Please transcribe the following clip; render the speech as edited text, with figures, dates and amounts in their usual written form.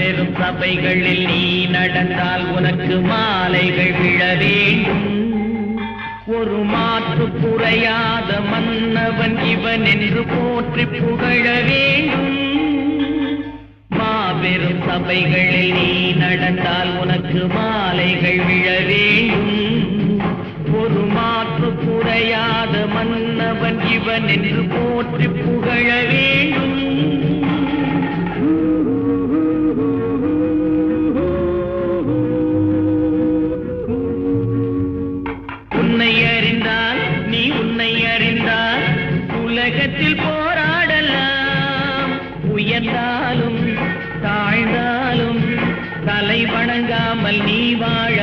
மாபெரும் சபைகளில் நீ நடந்தால் உனக்கு மாலைகள் விழ வேண்டும். ஒரு மாற்று குறையாத மன்னவன் இவன் என்று போற்றி புகழ வேண்டும். மாபெரும் சபைகளில் நீ நடந்தால் உனக்கு மாலைகள் விழ வேண்டும். ஒரு மாற்று குறையாத மன்னவன் இவன் என்று போற்றி புகழ வேண்டும். உன்னை அறிந்தால் நீ உன்னை அறிந்தால் உலகத்தில் போராடலாம். உயர்ந்தாலும் தாழ்ந்தாலும் தலை வணங்காமல் நீ வாழ